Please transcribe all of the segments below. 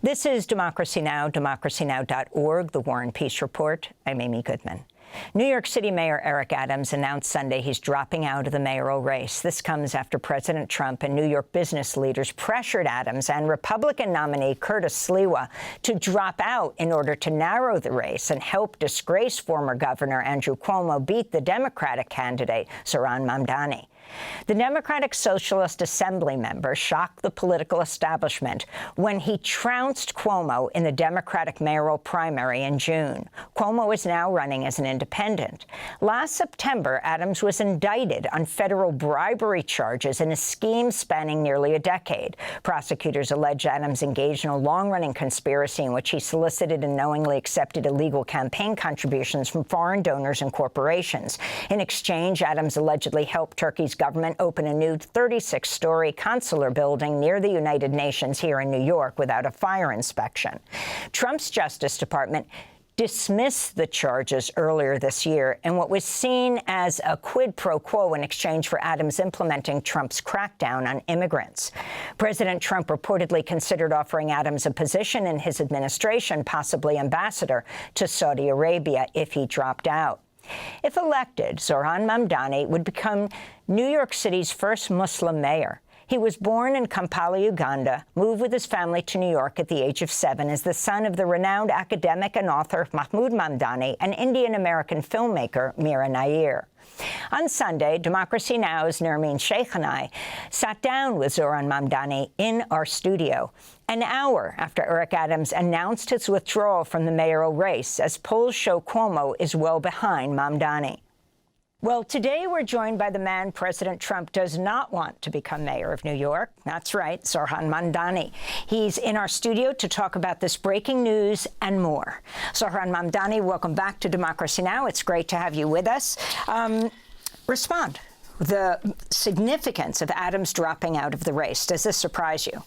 This is Democracy Now!, democracynow.org, The War and Peace Report. I'm Amy Goodman. New York City Mayor Eric Adams announced Sunday he's dropping out of the mayoral race. This comes after President Trump and New York business leaders pressured Adams and Republican nominee Curtis Sliwa to drop out in order to narrow the race and help disgraced former Governor Andrew Cuomo beat the Democratic candidate, Zohran Mamdani. The Democratic Socialist Assembly member shocked the political establishment when he trounced Cuomo in the Democratic mayoral primary in June. Cuomo is now running as an independent. Last September, Adams was indicted on federal bribery charges in a scheme spanning nearly a decade. Prosecutors allege Adams engaged in a long-running conspiracy in which he solicited and knowingly accepted illegal campaign contributions from foreign donors and corporations. In exchange, Adams allegedly helped Turkey's government open a new 36-story consular building near the United Nations here in New York without a fire inspection. Trump's Justice Department dismissed the charges earlier this year in what was seen as a quid pro quo in exchange for Adams implementing Trump's crackdown on immigrants. President Trump reportedly considered offering Adams a position in his administration, possibly ambassador to Saudi Arabia, if he dropped out. If elected, Zohran Mamdani would become New York City's first Muslim mayor. He was born in Kampala, Uganda, moved with his family to New York at the age of 7 as the son of the renowned academic and author Mahmoud Mamdani and Indian-American filmmaker Mira Nair. On Sunday, Democracy Now!'s Nermeen Sheikh and I sat down with Zohran Mamdani in our studio an hour after Eric Adams announced his withdrawal from the mayoral race, as polls show Cuomo is well behind Mamdani. Well, today we're joined by the man President Trump does not want to become mayor of New York. That's right, Zohran Mamdani. He's in our studio to talk about this breaking news and more. Zohran Mamdani, welcome back to Democracy Now! It's great to have you with us. Respond. The significance of Adams dropping out of the race, does this surprise you?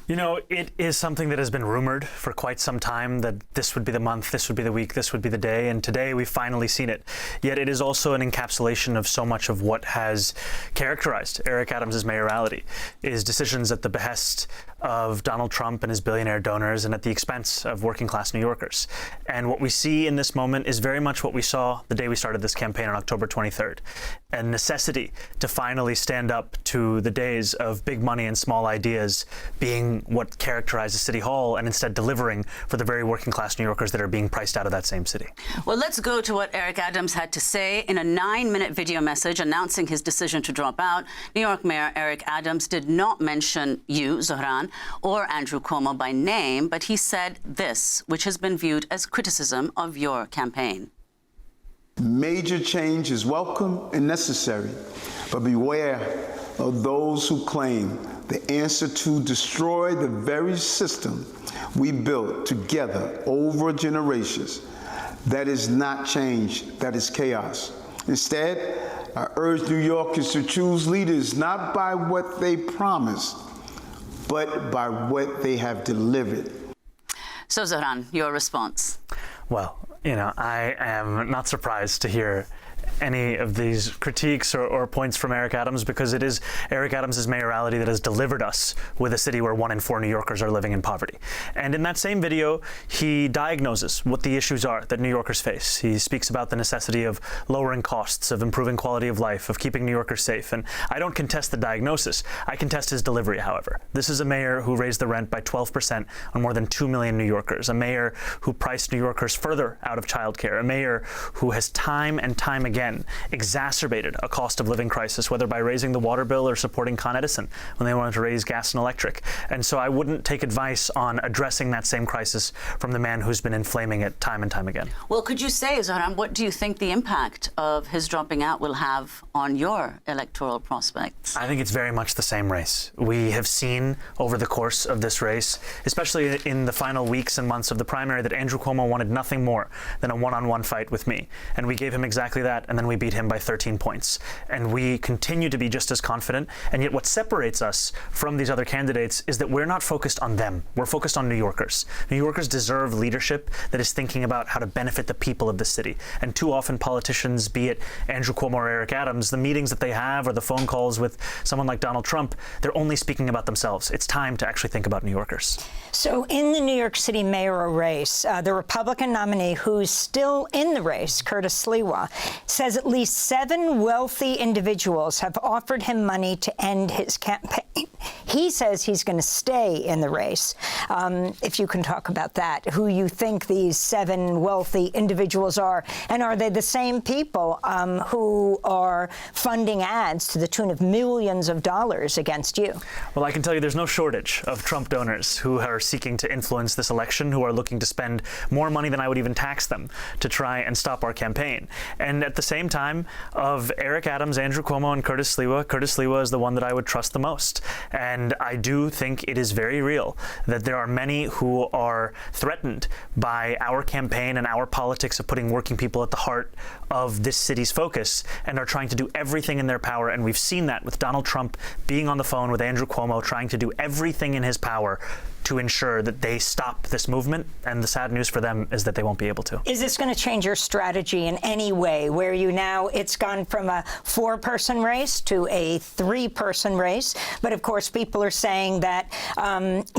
You know, it is something that has been rumored for quite some time, that this would be the month, this would be the week, this would be the day, and today we've finally seen it. Yet it is also an encapsulation of so much of what has characterized Eric Adams' mayoralty, is decisions at the behest of Donald Trump and his billionaire donors and at the expense of working-class New Yorkers. And what we see in this moment is very much what we saw the day we started this campaign on October 23rd, a necessity to finally stand up to the days of big money and small ideas being what characterizes City Hall, and instead delivering for the very working-class New Yorkers that are being priced out of that same city. Well, let's go to what Eric Adams had to say in a 9-minute video message announcing his decision to drop out. New York Mayor Eric Adams did not mention you, Zohran, or Andrew Cuomo by name, but he said this, which has been viewed as criticism of your campaign. Major change is welcome and necessary, but beware of those who claim the answer to destroy the very system we built together over generations. That is not change, that is chaos. Instead, I urge New Yorkers to choose leaders not by what they promised, but by what they have delivered. So, Zohran, your response? Well, you know, I am not surprised to hear any of these critiques or points from Eric Adams, because it is Eric Adams' mayoralty that has delivered us with a city where 1 in 4 New Yorkers are living in poverty. And in that same video, he diagnoses what the issues are that New Yorkers face. He speaks about the necessity of lowering costs, of improving quality of life, of keeping New Yorkers safe. And I don't contest the diagnosis. I contest his delivery, however. This is a mayor who raised the rent by 12% on more than 2 million New Yorkers, a mayor who priced New Yorkers further out of childcare, a mayor who has time and time again exacerbated a cost of living crisis, whether by raising the water bill or supporting Con Edison when they wanted to raise gas and electric. And so I wouldn't take advice on addressing that same crisis from the man who's been inflaming it time and time again. Well, could you say, Zohran, what do you think the impact of his dropping out will have on your electoral prospects? I think it's very much the same race. We have seen over the course of this race, especially in the final weeks and months of the primary, that Andrew Cuomo wanted nothing more than a one-on-one fight with me. And we gave him exactly that. And and then we beat him by 13 points. And we continue to be just as confident. And yet what separates us from these other candidates is that we're not focused on them. We're focused on New Yorkers. New Yorkers deserve leadership that is thinking about how to benefit the people of the city. And too often politicians, be it Andrew Cuomo or Eric Adams, the meetings that they have or the phone calls with someone like Donald Trump, they're only speaking about themselves. It's time to actually think about New Yorkers. So in the New York City mayoral race, the Republican nominee who's still in the race, Curtis Sliwa, says at least 7 wealthy individuals have offered him money to end his campaign. He says he's going to stay in the race. If you can talk about that, who you think these 7 wealthy individuals are, and are they the same people who are funding ads to the tune of millions of dollars against you? Well, I can tell you there's no shortage of Trump donors who are seeking to influence this election, who are looking to spend more money than I would even tax them to try and stop our campaign. And at the same time, of Eric Adams, Andrew Cuomo, and Curtis Sliwa is the one that I would trust the most. And I do think it is very real that there are many who are threatened by our campaign and our politics of putting working people at the heart of this city's focus and are trying to do everything in their power. And we've seen that with Donald Trump being on the phone with Andrew Cuomo, trying to do everything in his power to ensure that they stop this movement. And the sad news for them is that they won't be able to. Is this going to change your strategy in any way, where you now, it's gone from a 4-person race to a 3-person race? But of course, people are saying that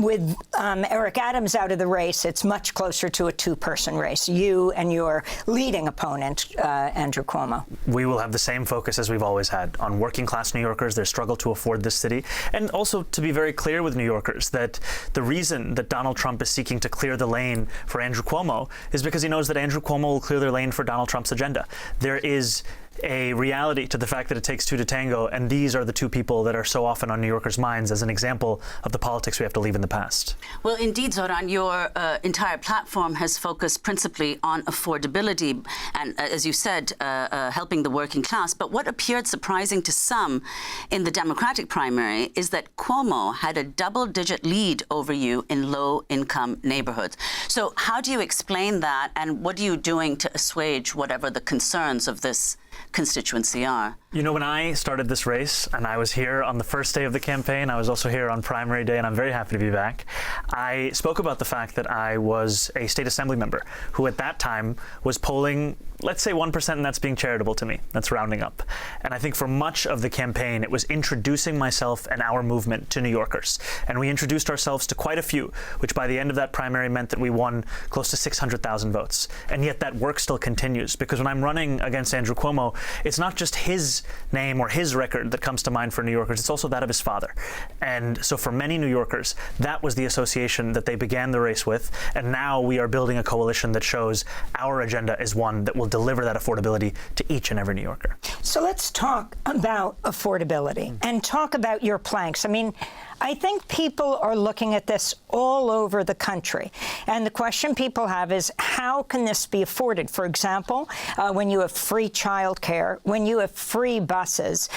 with Eric Adams out of the race, it's much closer to a 2-person race, you and your leading opponent, Andrew Cuomo. We will have the same focus as we've always had on working class New Yorkers, their struggle to afford this city, and also to be very clear with New Yorkers that the reason that Donald Trump is seeking to clear the lane for Andrew Cuomo is because he knows that Andrew Cuomo will clear their lane for Donald Trump's agenda. There is a reality to the fact that it takes 2 to tango, and these are the 2 people that are so often on New Yorkers' minds as an example of the politics we have to leave in the past. Well, indeed, Zohran, your entire platform has focused principally on affordability and, as you said, helping the working class. But what appeared surprising to some in the Democratic primary is that Cuomo had a double-digit lead over you in low-income neighborhoods. So how do you explain that, and what are you doing to assuage whatever the concerns of this constituency are? You know, when I started this race, and I was here on the first day of the campaign, I was also here on primary day, and I'm very happy to be back, I spoke about the fact that I was a state assembly member who at that time was polling, let's say 1%, and that's being charitable to me. That's rounding up. And I think for much of the campaign, it was introducing myself and our movement to New Yorkers. And we introduced ourselves to quite a few, which by the end of that primary meant that we won close to 600,000 votes. And yet that work still continues, because when I'm running against Andrew Cuomo, it's not just his name or his record that comes to mind for New Yorkers, it's also that of his father. And so for many New Yorkers, that was the association that they began the race with. And now we are building a coalition that shows our agenda is one that will deliver that affordability to each and every New Yorker. So let's talk about affordability and talk about your planks. I mean, I think people are looking at this all over the country. And the question people have is, how can this be afforded? For example, when you have free childcare, when you have free buses,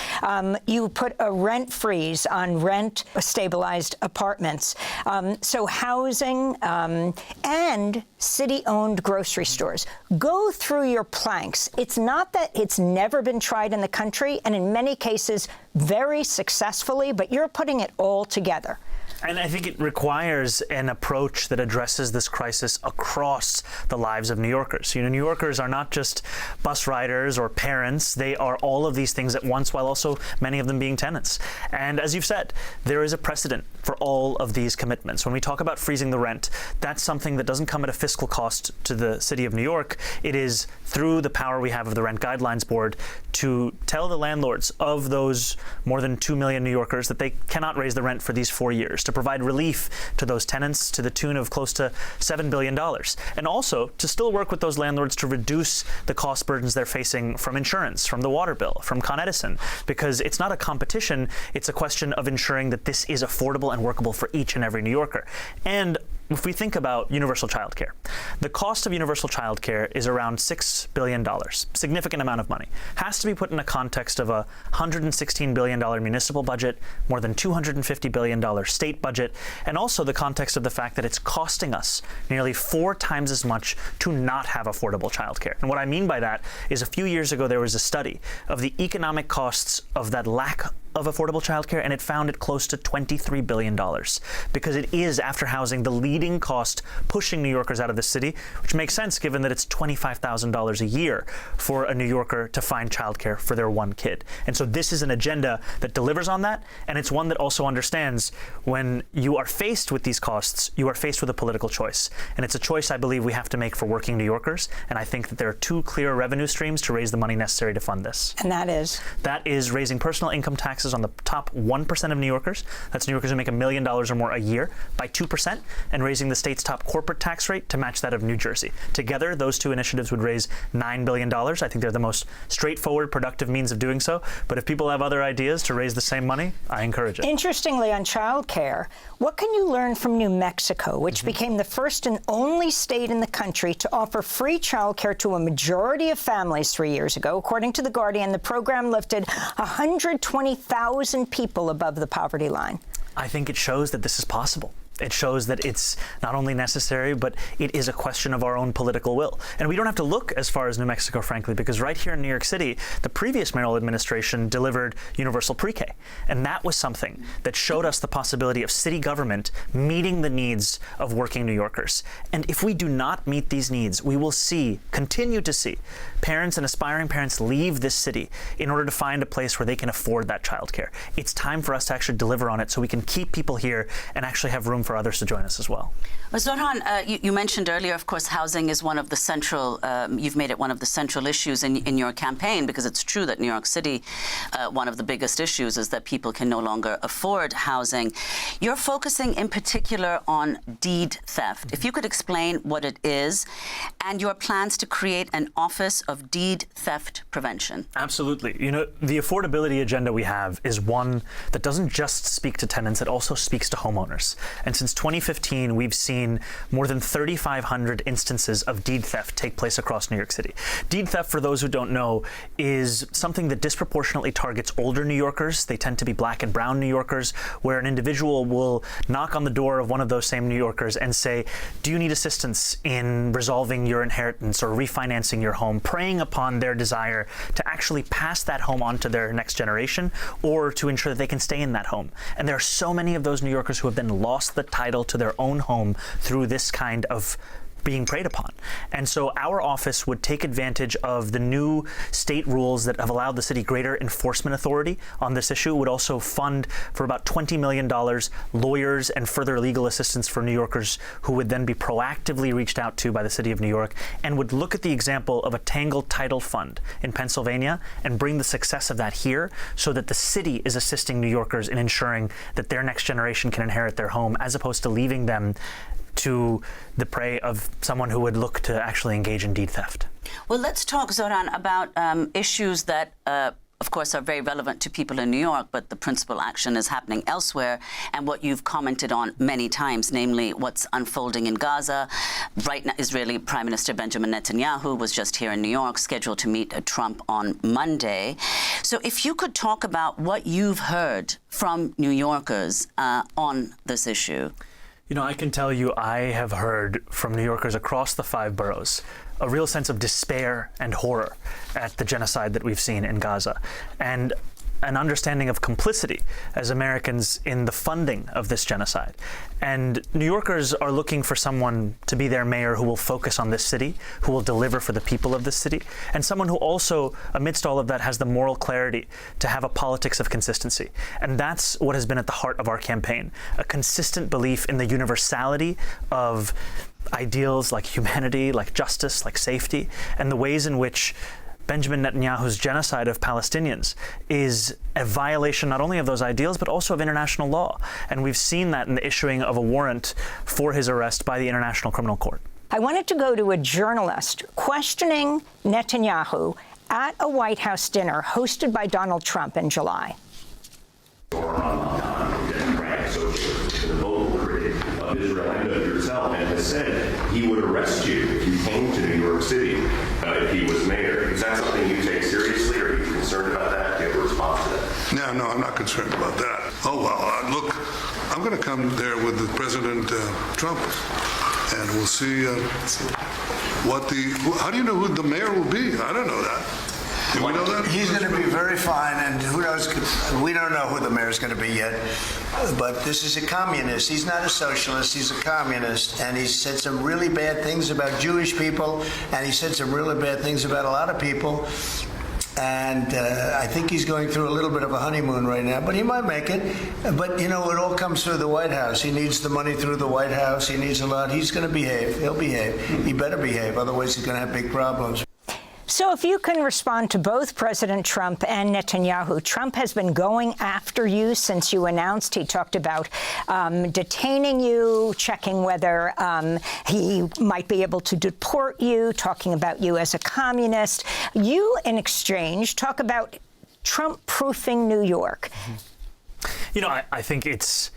you put a rent freeze on rent-stabilized apartments. So housing and city-owned grocery stores. Go through your planks. It's not that it's never been tried in the country, and in many cases very successfully, but you're putting it all together. And I think it requires an approach that addresses this crisis across the lives of New Yorkers. You know, New Yorkers are not just bus riders or parents. They are all of these things at once, while also many of them being tenants. And as you've said, there is a precedent for all of these commitments. When we talk about freezing the rent, that's something that doesn't come at a fiscal cost to the city of New York. It is through the power we have of the Rent Guidelines Board to tell the landlords of those more than 2 million New Yorkers that they cannot raise the rent for these 4 years, to provide relief to those tenants to the tune of close to $7 billion. And also to still work with those landlords to reduce the cost burdens they're facing from insurance, from the water bill, from Con Edison, because it's not a competition, it's a question of ensuring that this is affordable and workable for each and every New Yorker. And if we think about universal childcare, the cost of universal childcare is around $6 billion, significant amount of money. Has to be put in the context of a $116 billion municipal budget, more than $250 billion state budget, and also the context of the fact that it's costing us nearly 4 times as much to not have affordable childcare. And what I mean by that is a few years ago there was a study of the economic costs of that lack of affordable childcare, and it found it close to $23 billion, because it is, after housing, the leading cost pushing New Yorkers out of the city, which makes sense given that it's $25,000 a year for a New Yorker to find childcare for their one kid. And so this is an agenda that delivers on that, and it's one that also understands when you are faced with these costs, you are faced with a political choice. And it's a choice I believe we have to make for working New Yorkers, and I think that there are 2 clear revenue streams to raise the money necessary to fund this. And that is? That is raising personal income taxes on the top 1% of New Yorkers. That's New Yorkers who make $1 million or more a year by 2%, and raising the state's top corporate tax rate to match that of New Jersey. Together, those 2 initiatives would raise $9 billion. I think they're the most straightforward, productive means of doing so. But if people have other ideas to raise the same money, I encourage it. Interestingly, on childcare, what can you learn from New Mexico, which became the first and only state in the country to offer free childcare to a majority of families 3 years ago? According to The Guardian, the program lifted 120,000 people above the poverty line. I think it shows that this is possible. It shows that it's not only necessary, but it is a question of our own political will. And we don't have to look as far as New Mexico, frankly, because right here in New York City, the previous mayoral administration delivered universal pre-K. And that was something that showed us the possibility of city government meeting the needs of working New Yorkers. And if we do not meet these needs, we will continue to see parents and aspiring parents leave this city in order to find a place where they can afford that childcare. It's time for us to actually deliver on it so we can keep people here and actually have room for others to join us as well. Zohran, you mentioned earlier, of course, housing is one of the central, you've made it one of the central issues in your campaign, because it's true that New York City, one of the biggest issues is that people can no longer afford housing. You're focusing in particular on deed theft. If you could explain what it is and your plans to create an Office of Deed Theft Prevention. Absolutely. You know, the affordability agenda we have is one that doesn't just speak to tenants, it also speaks to homeowners. And since 2015, we've seen more than 3,500 instances of deed theft take place across New York City. Deed theft, for those who don't know, is something that disproportionately targets older New Yorkers. They tend to be black and brown New Yorkers, where an individual will knock on the door of one of those same New Yorkers and say, do you need assistance in resolving your inheritance or refinancing your home, preying upon their desire to actually pass that home on to their next generation or to ensure that they can stay in that home. And there are so many of those New Yorkers who have then lost the title to their own home through this kind of being preyed upon. And so our office would take advantage of the new state rules that have allowed the city greater enforcement authority on this issue. It would also fund for about $20 million lawyers and further legal assistance for New Yorkers who would then be proactively reached out to by the city of New York, and would look at the example of a Tangled Title Fund in Pennsylvania and bring the success of that here so that the city is assisting New Yorkers in ensuring that their next generation can inherit their home, as opposed to leaving them to the prey of someone who would look to actually engage in deed theft. Well, let's talk, Zohran, about issues that, of course, are very relevant to people in New York, but the principal action is happening elsewhere, and what you've commented on many times, namely what's unfolding in Gaza. Right now, Israeli Prime Minister Benjamin Netanyahu was just here in New York, scheduled to meet Trump on Monday. So if you could talk about what you've heard from New Yorkers on this issue. You know, I can tell you I have heard from New Yorkers across the 5 boroughs a real sense of despair and horror at the genocide that we've seen in Gaza, and an understanding of complicity as Americans in the funding of this genocide. And New Yorkers are looking for someone to be their mayor who will focus on this city, who will deliver for the people of this city, and someone who also, amidst all of that, has the moral clarity to have a politics of consistency. And that's what has been at the heart of our campaign, a consistent belief in the universality of ideals like humanity, like justice, like safety, and the ways in which Benjamin Netanyahu's genocide of Palestinians is a violation not only of those ideals, but also of international law. And we've seen that in the issuing of a warrant for his arrest by the International Criminal Court. I wanted to go to a journalist questioning Netanyahu at a White House dinner hosted by Donald Trump in July. Zohran Mamdani, Democratic socialist, the vocal critic of Israel and of himself and has said he would arrest you if you came to New York City if he was mayor. Is that something you take seriously, or are you concerned about that? Do you have a response to that? No, I'm not concerned about that. Oh, well, look, I'm going to come there with the President Trump, and we'll see how do you know who the mayor will be? I don't know that. Do we know that? He's going to be very fine, and who knows? We don't know who the mayor's going to be yet. But this is a communist. He's not a socialist. He's a communist, and he said some really bad things about Jewish people, and he said some really bad things about a lot of people. And I think he's going through a little bit of a honeymoon right now, but he might make it. But, you know, it all comes through the White House. He needs the money through the White House. He needs a lot. He's going to behave. He'll behave. He better behave. Otherwise, he's going to have big problems. So if you can respond to both President Trump and Netanyahu, Trump has been going after you since you announced. He talked about detaining you, checking whether he might be able to deport you, talking about you as a communist. You, in exchange, talk about Trump-proofing New York. You know, I think it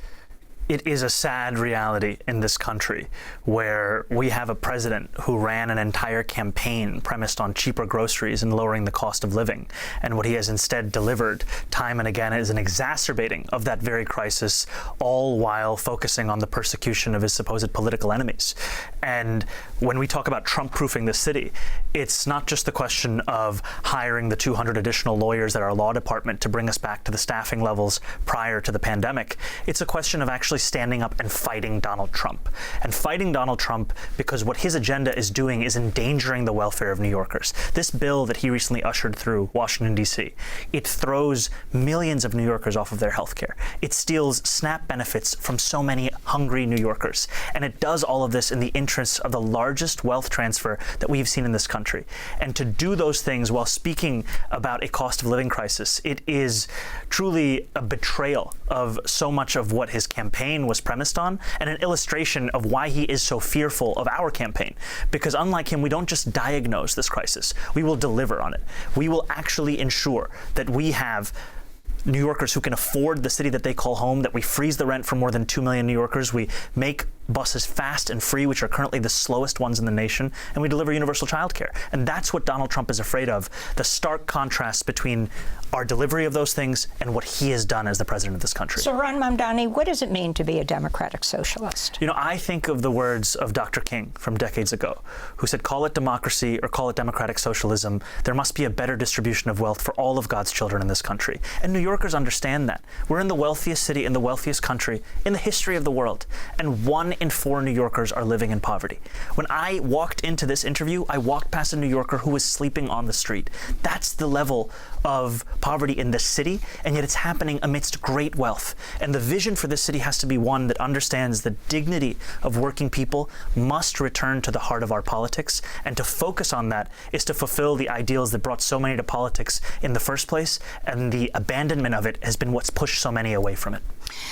is a sad reality in this country where we have a president who ran an entire campaign premised on cheaper groceries and lowering the cost of living. And what he has instead delivered time and again is an exacerbating of that very crisis, all while focusing on the persecution of his supposed political enemies. And when we talk about Trump-proofing the city, it's not just the question of hiring the 200 additional lawyers at our law department to bring us back to the staffing levels prior to the pandemic. It's a question of actually standing up and fighting Donald Trump. And fighting Donald Trump because what his agenda is doing is endangering the welfare of New Yorkers. This bill that he recently ushered through Washington, D.C., it throws millions of New Yorkers off of their health care. It steals SNAP benefits from so many hungry New Yorkers. And it does all of this in the interests of the largest wealth transfer that we've seen in this country. And to do those things while speaking about a cost of living crisis, it is truly a betrayal of so much of what his campaign was premised on, and an illustration of why he is so fearful of our campaign. Because unlike him, we don't just diagnose this crisis, we will deliver on it. We will actually ensure that we have New Yorkers who can afford the city that they call home, that we freeze the rent for more than 2 million New Yorkers, we make buses fast and free, which are currently the slowest ones in the nation, and we deliver universal childcare. And that's what Donald Trump is afraid of, the stark contrast between our delivery of those things and what he has done as the president of this country. Zohran Mamdani, what does it mean to be a democratic socialist? You know, I think of the words of Dr. King from decades ago, who said, call it democracy or call it democratic socialism, there must be a better distribution of wealth for all of God's children in this country. And New Yorkers understand that. We're in the wealthiest city in the wealthiest country in the history of the world, and 1 in 4 New Yorkers are living in poverty. When I walked into this interview, I walked past a New Yorker who was sleeping on the street. That's the level of poverty in this city, and yet it's happening amidst great wealth. And the vision for this city has to be one that understands the dignity of working people must return to the heart of our politics, and to focus on that is to fulfill the ideals that brought so many to politics in the first place, and the abandonment of it has been what's pushed so many away from it.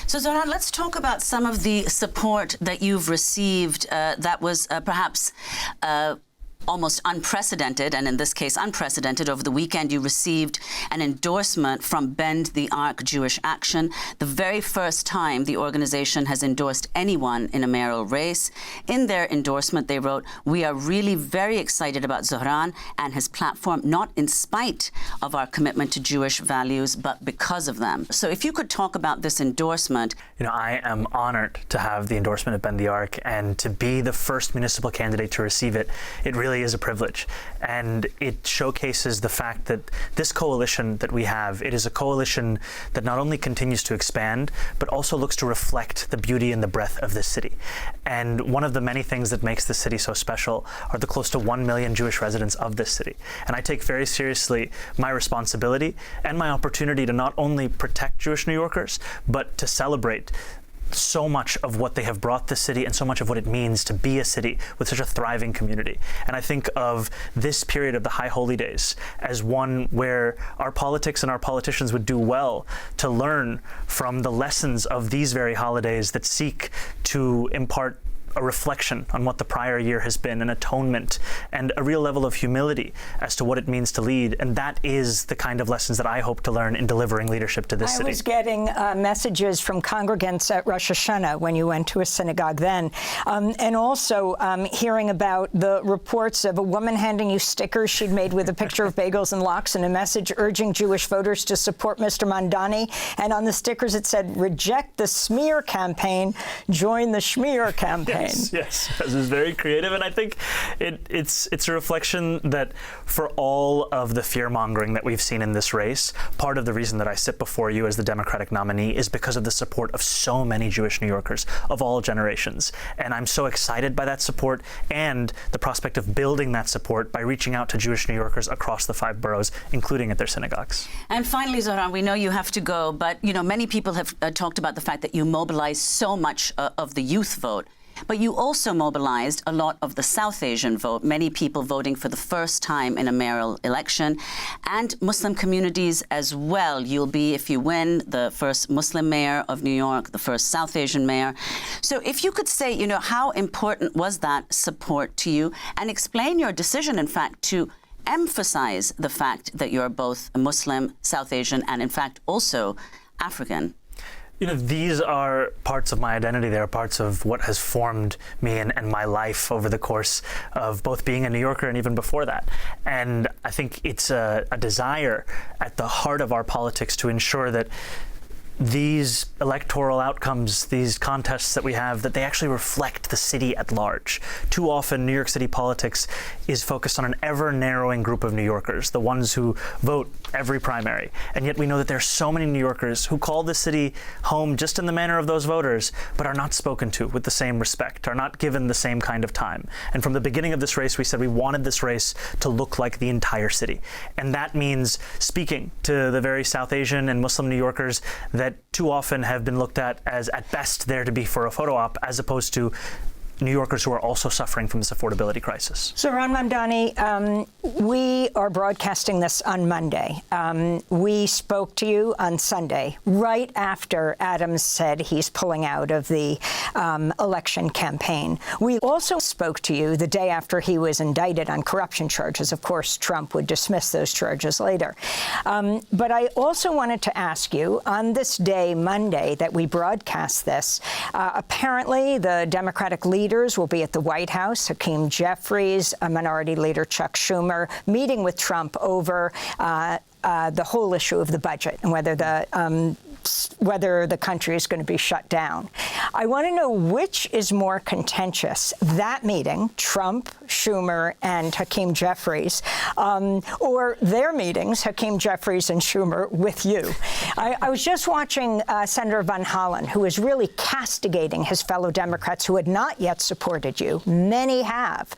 So, Zohran, let's talk about some of the support that you've received that was perhaps almost unprecedented, and in this case unprecedented. Over the weekend, you received an endorsement from Bend the Arc Jewish Action, the very first time the organization has endorsed anyone in a mayoral race. In their endorsement, they wrote, "We are really very excited about Zohran and his platform, not in spite of our commitment to Jewish values, but because of them." So if you could talk about this endorsement. You know, I am honored to have the endorsement of Bend the Arc, and to be the first municipal candidate to receive it. It really is a privilege, and it showcases the fact that this coalition that we have, it is a coalition that not only continues to expand, but also looks to reflect the beauty and the breadth of this city. And one of the many things that makes this city so special are the close to 1 million Jewish residents of this city. And I take very seriously my responsibility and my opportunity to not only protect Jewish New Yorkers, but to celebrate so much of what they have brought the city and so much of what it means to be a city with such a thriving community. And I think of this period of the High Holy Days as one where our politics and our politicians would do well to learn from the lessons of these very holidays that seek to impart a reflection on what the prior year has been, an atonement, and a real level of humility as to what it means to lead. And that is the kind of lessons that I hope to learn in delivering leadership to this city. I was getting messages from congregants at Rosh Hashanah when you went to a synagogue then, and also hearing about the reports of a woman handing you stickers she'd made with a picture of bagels and lox and a message urging Jewish voters to support Mr. Mamdani. And on the stickers it said, "Reject the smear campaign, join the schmear campaign." Yes, this is very creative, and I think it's a reflection that for all of the fear-mongering that we've seen in this race, part of the reason that I sit before you as the Democratic nominee is because of the support of so many Jewish New Yorkers of all generations. And I'm so excited by that support and the prospect of building that support by reaching out to Jewish New Yorkers across the 5 boroughs, including at their synagogues. And finally, Zohran, we know you have to go, but many people have talked about the fact that you mobilized so much of the youth vote. But you also mobilized a lot of the South Asian vote, many people voting for the first time in a mayoral election, and Muslim communities as well. You'll be, if you win, the first Muslim mayor of New York, the first South Asian mayor. So if you could say, how important was that support to you, and explain your decision, in fact, to emphasize the fact that you're both a Muslim, South Asian, and in fact also African. These are parts of my identity. They are parts of what has formed me and my life over the course of both being a New Yorker and even before that. And I think it's a desire at the heart of our politics to ensure that these electoral outcomes, these contests that we have, that they actually reflect the city at large. Too often, New York City politics is focused on an ever-narrowing group of New Yorkers, the ones who vote every primary. And yet we know that there are so many New Yorkers who call the city home just in the manner of those voters, but are not spoken to with the same respect, are not given the same kind of time. And from the beginning of this race, we said we wanted this race to look like the entire city. And that means speaking to the very South Asian and Muslim New Yorkers that too often have been looked at as, at best, there to be for a photo op, as opposed to New Yorkers who are also suffering from this affordability crisis. Zohran Mamdani, we are broadcasting this on Monday. We spoke to you on Sunday, right after Adams said he's pulling out of the election campaign. We also spoke to you the day after he was indicted on corruption charges. Of course, Trump would dismiss those charges later. But I also wanted to ask you, on this day, Monday, that we broadcast this, apparently the Democratic leaders will be at the White House, Hakeem Jeffries, Minority Leader Chuck Schumer, meeting with Trump over the whole issue of the budget and whether the country is going to be shut down. I want to know which is more contentious, that meeting, Trump, Schumer, and Hakeem Jeffries, or their meetings, Hakeem Jeffries and Schumer, with you. I was just watching Senator Van Hollen, who is really castigating his fellow Democrats who had not yet supported you. Many have,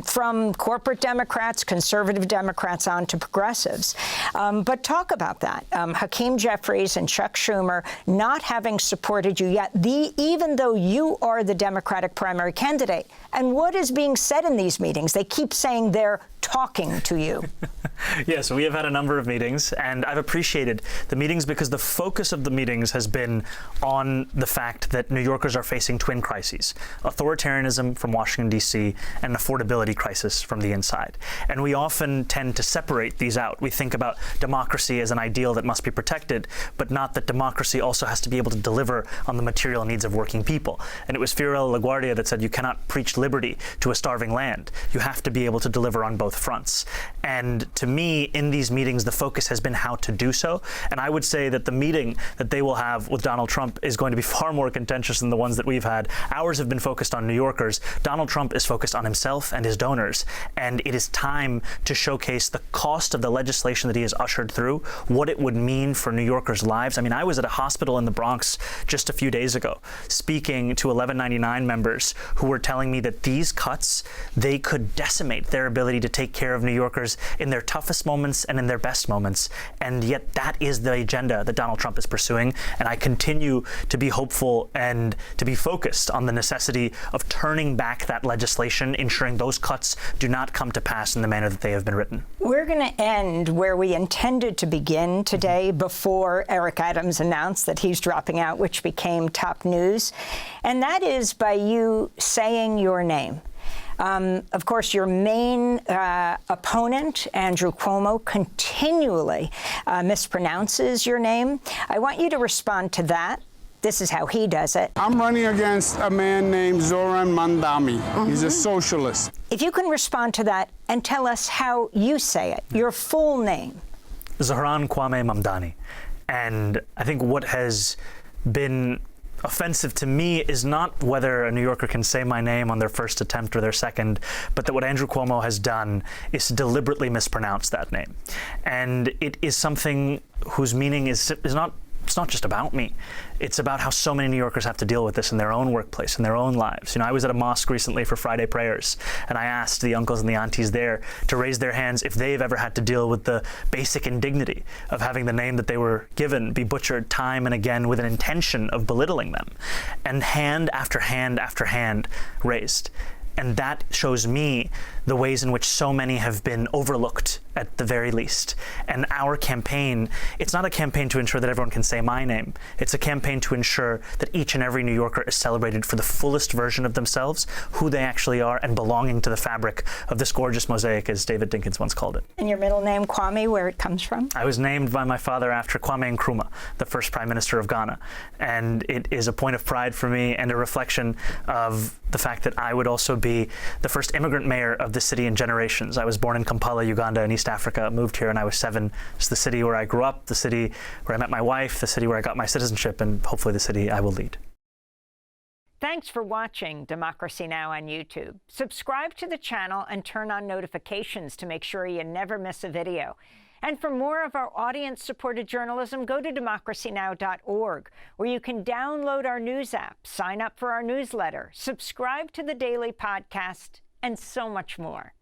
from corporate Democrats, conservative Democrats, on to progressives. But talk about that. Hakeem Jeffries and Chuck Schumer not having supported you yet, even though you are the Democratic primary candidate. And what is being said in these meetings? They keep saying they're talking to you. Yes, we have had a number of meetings, and I've appreciated the meetings because the focus of the meetings has been on the fact that New Yorkers are facing twin crises: authoritarianism from Washington, D.C., and an affordability crisis from the inside. And we often tend to separate these out. We think about democracy as an ideal that must be protected, but not that democracy also has to be able to deliver on the material needs of working people. And it was Fiorello LaGuardia that said you cannot preach liberty to a starving land. You have to be able to deliver on both fronts. And to me, in these meetings, the focus has been how to do so. And I would say that the meeting that they will have with Donald Trump is going to be far more contentious than the ones that we've had. Ours have been focused on New Yorkers. Donald Trump is focused on himself and his donors. And it is time to showcase the cost of the legislation that he has ushered through, what it would mean for New Yorkers' lives. I mean, I was at a hospital in the Bronx just a few days ago, speaking to 1199 members who were telling me that these cuts, they could decimate their ability to take care of New Yorkers in their toughest moments and in their best moments. And yet that is the agenda that Donald Trump is pursuing. And I continue to be hopeful and to be focused on the necessity of turning back that legislation, ensuring those cuts do not come to pass in the manner that they have been written. We're going to end where we intended to begin today, before Eric Eric Adams announced that he's dropping out, which became top news, and that is by you saying your name. Of course, your main opponent, Andrew Cuomo, continually mispronounces your name. I want you to respond to that. This is how he does it. I'm running against a man named Zohran Mamdani. He's a socialist. If you can respond to that and tell us how you say it, your full name. Zohran Mamdani. And I think what has been offensive to me is not whether a New Yorker can say my name on their first attempt or their second, but that what Andrew Cuomo has done is to deliberately mispronounce that name. And it is something whose meaning is not, it's not just about me. It's about how so many New Yorkers have to deal with this in their own workplace, in their own lives. You know, I was at a mosque recently for Friday prayers, and I asked the uncles and the aunties there to raise their hands if they've ever had to deal with the basic indignity of having the name that they were given be butchered time and again with an intention of belittling them. And hand after hand after hand raised. And that shows me the ways in which so many have been overlooked at the very least. And our campaign, it's not a campaign to ensure that everyone can say my name. It's a campaign to ensure that each and every New Yorker is celebrated for the fullest version of themselves, who they actually are, and belonging to the fabric of this gorgeous mosaic, as David Dinkins once called it. And your middle name, Kwame, where it comes from? I was named by my father after Kwame Nkrumah, the first Prime Minister of Ghana. And it is a point of pride for me and a reflection of the fact that I would also be the first immigrant mayor of the city in generations. I was born in Kampala, Uganda, in East Africa, moved here when I was 7. It's the city where I grew up, the city where I met my wife, the city where I got my citizenship, and hopefully the city I will lead. Thanks for watching Democracy Now! On YouTube. Subscribe to the channel and turn on notifications to make sure you never miss a video. And for more of our audience-supported journalism, go to democracynow.org, where you can download our news app, sign up for our newsletter, subscribe to the daily podcast, and so much more.